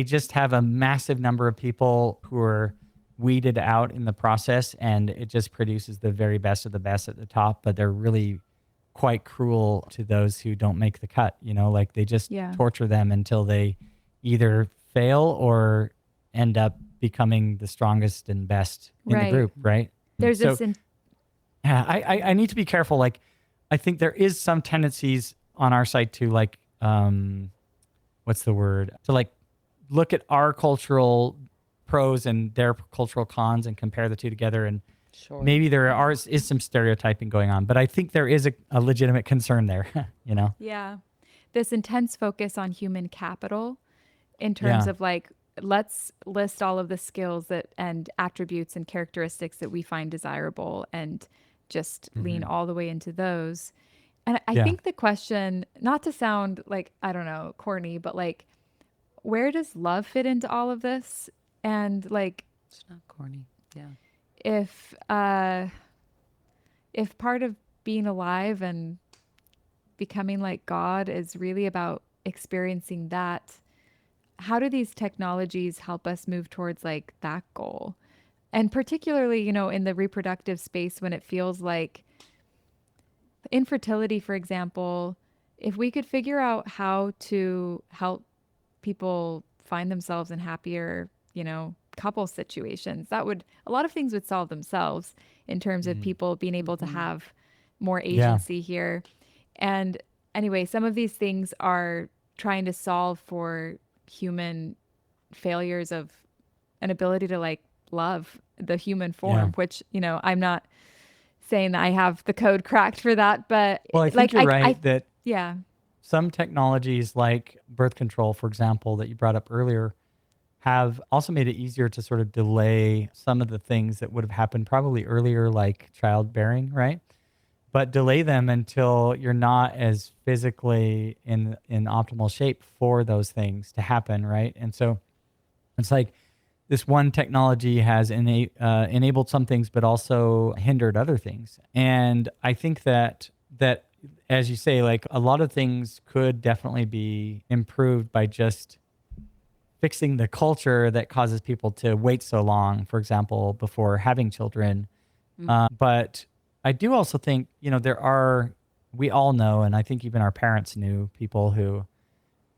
just have a massive number of people who are weeded out in the process, and it just produces the very best of the best at the top. But they're really quite cruel to those who don't make the cut. You know, like they just yeah, torture them until they either fail or end up becoming the strongest and best in the right. group, right? There's So this in, yeah, I need to be careful. Like, I think there is some tendencies on our side to like, what's the word? To like look at our cultural pros and their cultural cons and compare the two together. And Sure. maybe is some stereotyping going on, but I think there is a legitimate concern there, you know? yeah, this intense focus on human capital in terms Yeah. of like, let's list all of the skills that and attributes and characteristics that we find desirable and just lean Hmm. all the way into those. And I Yeah. think the question, not to sound like, I don't know, corny, but like, where does love fit into all of this? And like, It's not corny. Yeah. if uh if part of being alive and becoming like God is really about experiencing that, how do these technologies help us move towards like that goal? And particularly, you know, in the reproductive space when it feels like infertility, for example, if we could figure out how to help people find themselves in happier, you know, couple situations, that would, a lot of things would solve themselves in terms of Hmm. people being able to Hmm. have more Yeah. agency here. And anyway, some of these things are trying to solve for human failures of an ability to like love the human Yeah. form, which, you know, I'm not saying that I have the code cracked for that, but Well, I think like you're right that yeah, some technologies like birth control, for example, that you brought up earlier, have also made it easier to sort of delay some of the things that would have happened probably earlier, like childbearing, right? But delay them until you're not as physically in optimal shape for those things to happen, right? And so it's like this one technology has enabled some things, but also hindered other things. And I think that as you say, like a lot of things could definitely be improved by just fixing the culture that causes people to wait so long, for example, before having children. Mm. But I do also think, you know, we all know, and I think even our parents knew people who,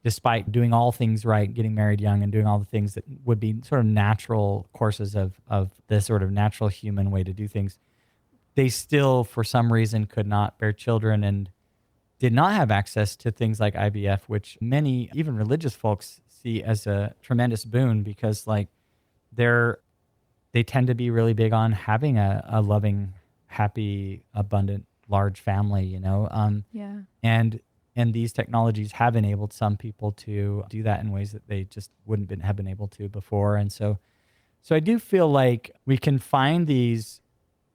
despite doing all things right, getting married young and doing all the things that would be sort of natural courses of the sort of natural human way to do things, they still, for some reason, could not bear children and did not have access to things like IVF, which many, even religious folks, see as a tremendous boon because, like, they're they tend to be really big on having a loving, happy, abundant, large family, you know. yeah. And these technologies have enabled some people to do that in ways that they just wouldn't have been able to before. And so I do feel like we can find these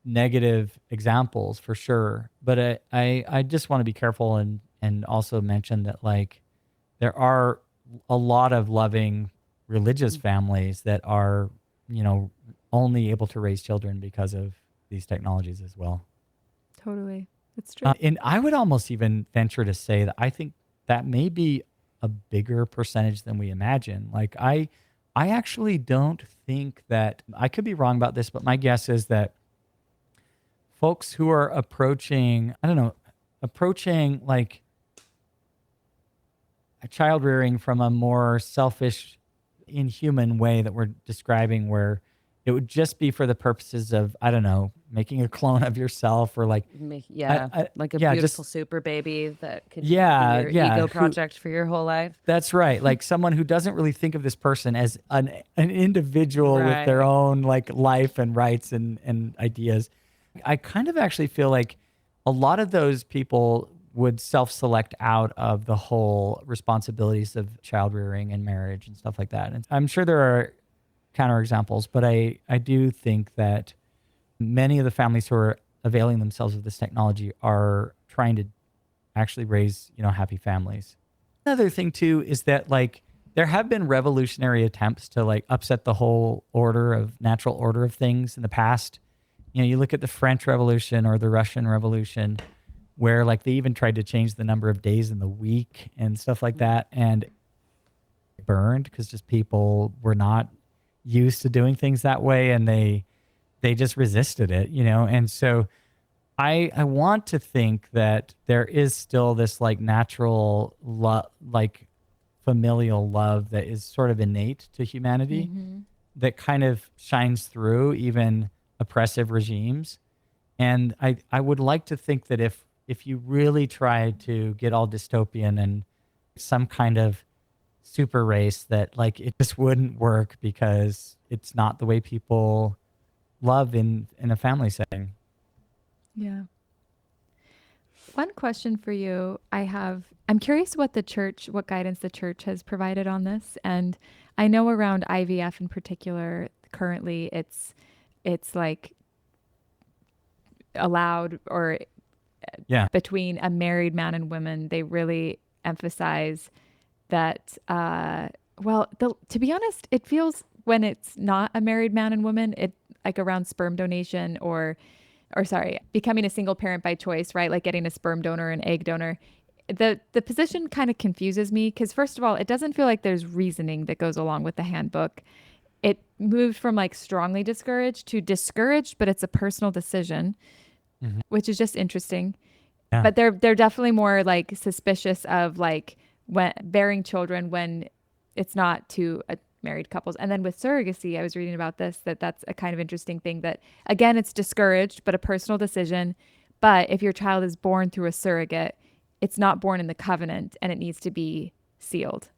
negative examples for sure, but I just want to be careful and also mention that like there are a lot of loving religious Mm. families that are, you know, only able to raise children because of these technologies as well. Totally. It's true. And I would almost even venture to say that I think that may be a bigger percentage than we imagine. Like I actually don't think that, I could be wrong about this, but my guess is that folks who are approaching, I don't know, approaching like a child rearing from a more selfish, inhuman way that we're describing, where it would just be for the purposes of, I don't know, making a clone of yourself, or like, Like a yeah, beautiful just, super baby that could be yeah, your yeah, ego project for your whole life. that's right. Like someone who doesn't really think of this person as an individual with their Right. own like life and rights and ideas. I kind of actually feel like a lot of those people would self-select out of the whole responsibilities of child rearing and marriage and stuff like that. And I'm sure there are counterexamples, but I do think that many of the families who are availing themselves of this technology are trying to actually raise, happy families. Another thing too is that like there have been revolutionary attempts to like upset the whole natural order of things in the past. You look at the French Revolution or the Russian Revolution, where like they even tried to change the number of days in the week and stuff like that, and burned because just people were not used to doing things that way, and they just resisted it, And so I want to think that there is still this like natural like familial love that is sort of innate to humanity, that kind of shines through even oppressive regimes. And I would like to think that if you really try to get all dystopian and some kind of super race, that like it just wouldn't work because it's not the way people love in a family setting. Yeah. One question for you I'm curious what guidance the church has provided on this. And I know around IVF in particular, currently it's like allowed, or Yeah. between a married man and woman, they really emphasize that, to be honest, it feels when it's not a married man and woman, it like around sperm donation or sorry, becoming a single parent by choice, right? Like getting a sperm donor and egg donor. The position kind of confuses me because first of all, it doesn't feel like there's reasoning that goes along with the handbook. It moved from like strongly discouraged to discouraged, but it's a personal decision, which is just interesting. Yeah. But they're definitely more like suspicious of like when bearing children when it's not to a married couples. And then with surrogacy, I was reading about this, that's a kind of interesting thing that again, it's discouraged, but a personal decision. But if your child is born through a surrogate, it's not born in the covenant and it needs to be sealed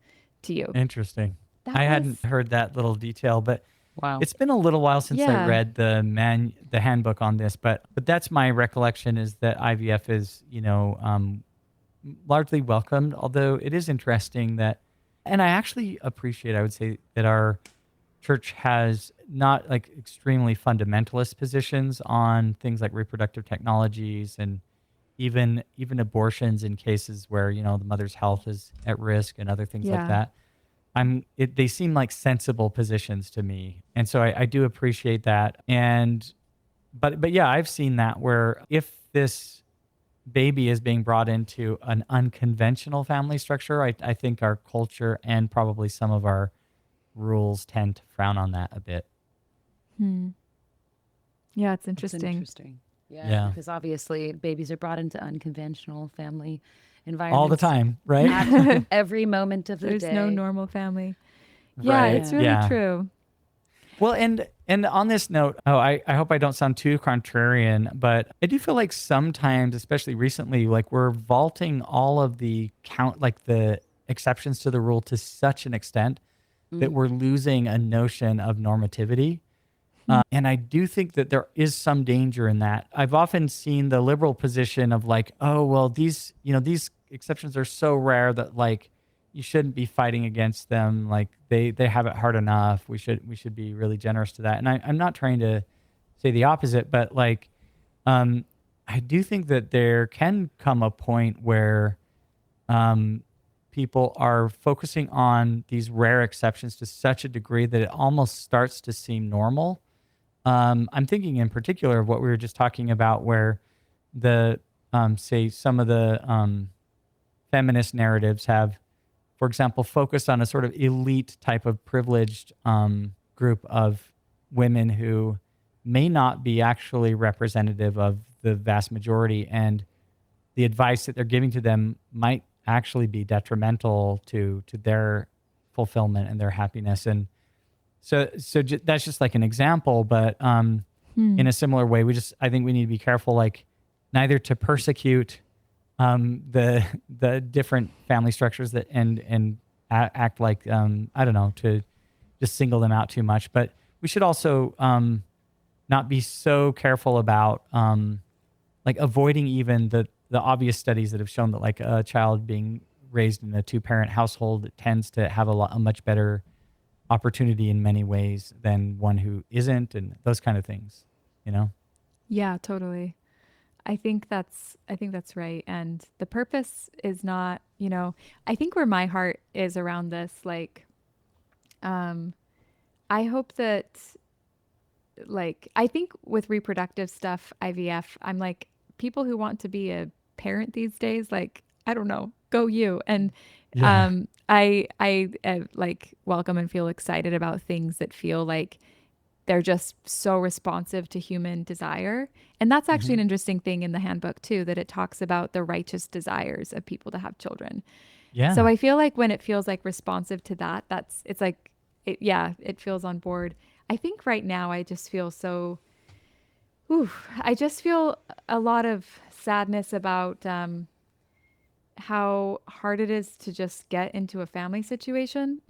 to you. Interesting. I hadn't heard that little detail, but Wow. it's been a little while since I Yeah. read the handbook on this, but that's my recollection, is that IVF is, largely welcomed, although it is interesting that, and I actually appreciate, I would say, that our church has not like extremely fundamentalist positions on things like reproductive technologies and even abortions in cases where, the mother's health is at risk and other things like Yeah. that. They seem like sensible positions to me. And so I do appreciate that. But yeah, I've seen that where if this baby is being brought into an unconventional family structure, I think our culture and probably some of our rules tend to frown on that a bit. Yeah, it's It's interesting. interesting. Yeah, Yeah. because obviously babies are brought into unconventional family environments All the time, right? at every moment of the There's day. no normal family. Yeah, Right. it's really Yeah. true. Well, and on this note, I hope I don't sound too contrarian, but I do feel like sometimes, especially recently, like we're vaulting all of the the exceptions to the rule to such an extent that we're losing a notion of normativity. And I do think that there is some danger in that. I've often seen the liberal position of like, oh, well, these exceptions are so rare that like you shouldn't be fighting against them. Like they have it hard enough. We should be really generous to that. And I'm not trying to say the opposite, but like, I do think that there can come a point where people are focusing on these rare exceptions to such a degree that it almost starts to seem normal. I'm thinking in particular of what we were just talking about, where the say some of the feminist narratives have, for example, focused on a sort of elite type of privileged group of women who may not be actually representative of the vast majority, and the advice that they're giving to them might actually be detrimental to their fulfillment and their happiness. And that's just like an example, but Hmm. in a similar way, I think we need to be careful, like neither to persecute the different family structures that and act like I don't know, to just single them out too much, but we should also not be so careful about like avoiding even the obvious studies that have shown that like a child being raised in a two-parent household tends to have a much better opportunity in many ways than one who isn't, and those kind of things, you know? Yeah, totally. I think that's right. And the purpose is not, I think where my heart is around this, like, um, I hope that, like, I think with reproductive stuff, IVF, I'm like, people who want to be a parent these days, like, I don't know, go you. And Yeah. I like welcome and feel excited about things that feel like they're just so responsive to human desire. And that's actually Hmm. an interesting thing in the handbook too, that it talks about the righteous desires of people to have children. So Yeah. I feel like when it feels like responsive to that, it's like, yeah, it feels on board. I think right now I just feel so, I just feel a lot of sadness about how hard it is to just get into a family situation.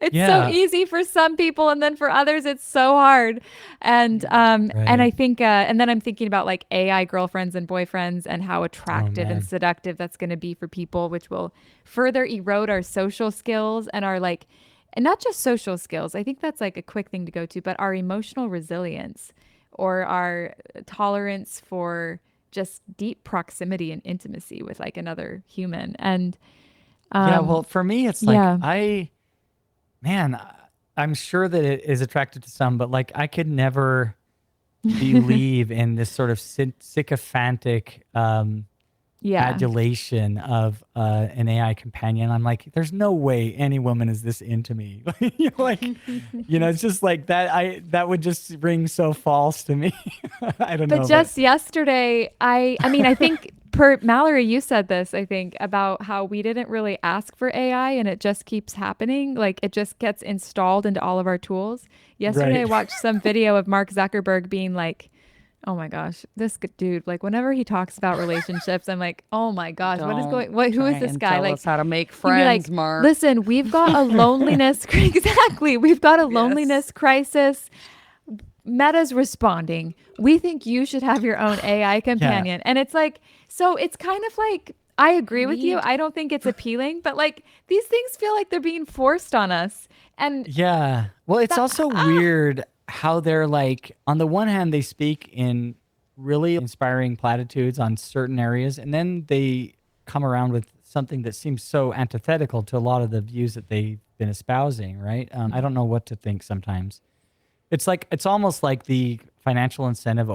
It's so Yeah. easy for some people, and then for others it's so hard. And Right. I think and then I'm thinking about like AI girlfriends and boyfriends and how Oh attractive and man. seductive that's going to be for people, which will further erode our social skills and our like, and not just social skills. I think that's like a quick thing to go to, but our emotional resilience or our tolerance for just deep proximity and intimacy with like another human. And Yeah, well, um for me it's like yeah. man, I'm sure that it is attractive to some, but like I could never believe in this sort of sycophantic Yeah. adulation of an AI companion. I'm like, there's no way any woman is this into me. Like, it's just like that. That would just ring so false to me. I don't But know, but just yesterday, I mean, I think per Mallory, you said this, I think, about how we didn't really ask for AI and it just keeps happening. Like it just gets installed into all of our tools. Yesterday, I right, watched some video of Mark Zuckerberg being like, oh my gosh, dude, like whenever he talks about relationships, I'm like, oh my gosh, Don't who try is this and guy? tell Like us how to make he'd be friends, like, Mark. listen, we've got a loneliness, exactly. We've got a Yes. loneliness crisis. Meta's responding, we think you should have your own AI yeah, companion. And it's like, so it's kind of like, I agree with you. Need I don't think it's appealing, but like these things feel like they're being forced on us. And yeah. Well, it's that, also weird how they're like, on the one hand, they speak in really inspiring platitudes on certain areas, and then they come around with something that seems so antithetical to a lot of the views that they've been espousing, right? I don't know what to think sometimes. It's like it's almost like the financial incentive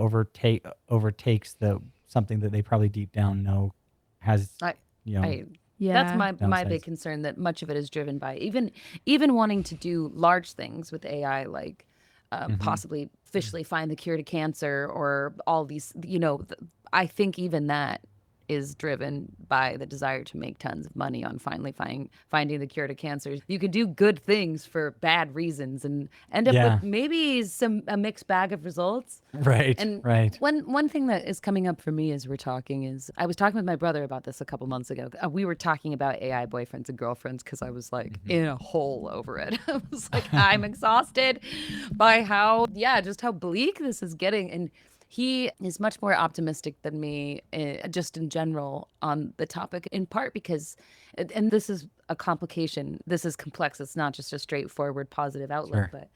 overtakes the something that they probably deep down know has, I you know, I that's yeah. my big downsides. concern, that much of it is driven by even wanting to do large things with AI, like Hmm. possibly officially find the cure to cancer, or all these, I think even that is driven by the desire to make tons of money on finally finding the cure to cancer. You could do good things for bad reasons and end up with Yeah. maybe a mixed bag of results. Right. And Right. one thing that is coming up for me as we're talking is, I was talking with my brother about this a couple months ago. We were talking about AI boyfriends and girlfriends because I was like Hmm. in a hole over it. I was like, I'm exhausted by just how bleak this is getting. And he is much more optimistic than me, just in general on the topic, in part because, and this is a complication, this is complex. It's not just a straightforward positive outlook, Sure. but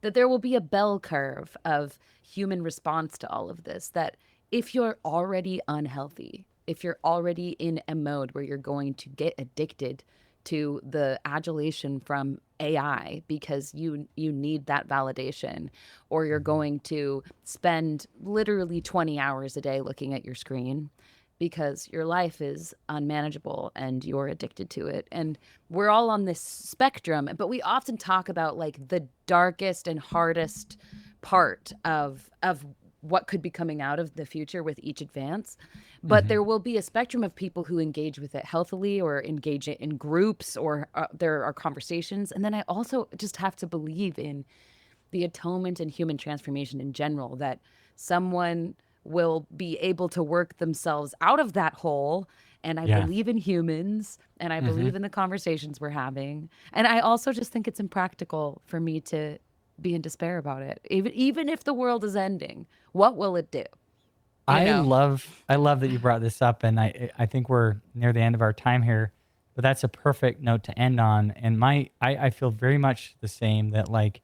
that there will be a bell curve of human response to all of this. That if you're already unhealthy, if you're already in a mode where you're going to get addicted to the adulation from AI because you need that validation, or you're going to spend literally 20 hours a day looking at your screen because your life is unmanageable and you're addicted to it. And we're all on this spectrum, but we often talk about like the darkest and hardest part of what could be coming out of the future with each advance. But there will be a spectrum of people who engage with it healthily or engage it in groups, or there are conversations. And then I also just have to believe in the atonement and human transformation in general, that someone will be able to work themselves out of that hole. And I Yeah. believe in humans, and I hmm believe in the conversations we're having. And I also just think it's impractical for me to be in despair about it. Even if the world is ending, what will it do? You I know? love that you brought this up, and I think we're near the end of our time here, but that's a perfect note to end on. And I feel very much the same, that like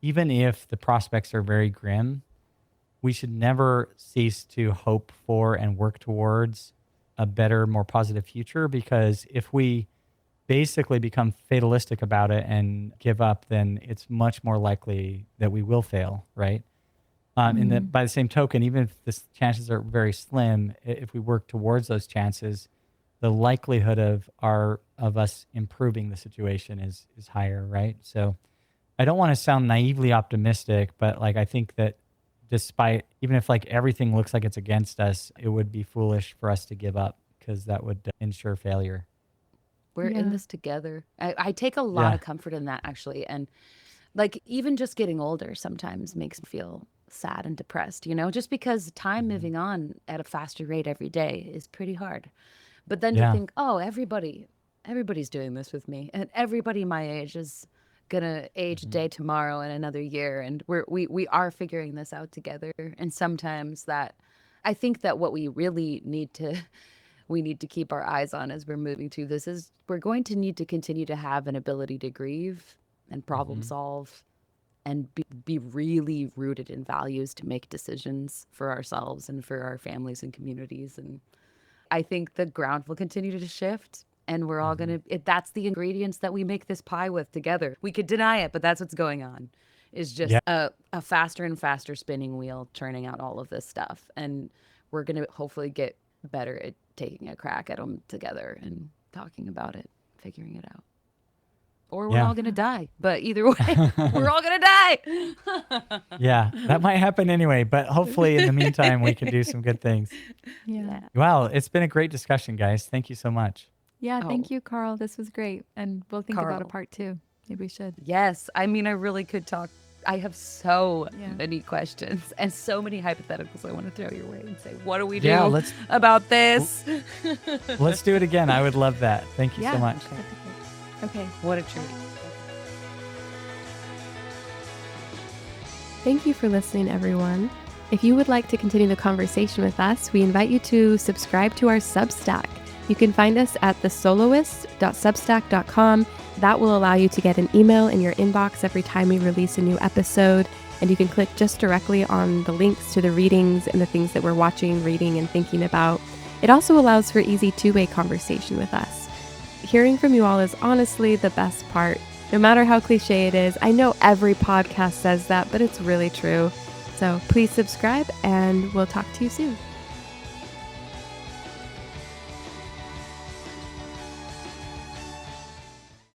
even if the prospects are very grim, we should never cease to hope for and work towards a better, more positive future. Because if we basically become fatalistic about it and give up, then it's much more likely that we will fail, right? And that by the same token, even if the chances are very slim, if we work towards those chances, the likelihood of us improving the situation is higher, right? So I don't want to sound naively optimistic, but like I think that despite, even if like everything looks like it's against us, it would be foolish for us to give up, because that would ensure failure. We're in Yeah. this together. I take a lot Yeah. of comfort in that, actually. And like even just getting older sometimes makes me feel sad and depressed, just because time hmm moving on at a faster rate every day is pretty hard. But then to Yeah. think, oh, everybody's doing this with me, and everybody my age is gonna age a hmm day tomorrow and another year, and we are figuring this out together. And sometimes that, I think that what we really need to we need to keep our eyes on as we're moving through this is we're going to need to continue to have an ability to grieve and problem hmm solve and be really rooted in values to make decisions for ourselves and for our families and communities. And I think the ground will continue to shift, and we're all hmm going to, that's the ingredients that we make this pie with together. We could deny it, but that's what's going on, is just Yeah. a faster and faster spinning wheel churning out all of this stuff. And we're going to hopefully get better at taking a crack at them together and talking about it, figuring it out. Or we're Yeah. all going to die. But either way, we're all going to die. Yeah. That might happen anyway, but hopefully in the meantime, we can do some good things. Yeah. Yeah. Wow. It's been a great discussion, guys. Thank you so much. Yeah. Oh, Thank you, Carl. This was great. And we'll think about a Carl. part two. Maybe we should. Yes. I mean, I really could talk. I have so Yeah. many questions and so many hypotheticals I want to throw your way and say, what do we Yeah. do about this? Let's do it again. I would love that. Thank you so Yeah. much. Okay. That'd be great. Okay. What a treat. Thank you for listening, everyone. If you would like to continue the conversation with us, we invite you to subscribe to our Substack. You can find us at thesoloist.substack.com. That will allow you to get an email in your inbox every time we release a new episode, and you can click just directly on the links to the readings and the things that we're watching, reading, and thinking about. It also allows for easy two-way conversation with us. Hearing from you all is honestly the best part. No matter how cliche it is, I know every podcast says that, but it's really true. So please subscribe, and we'll talk to you soon.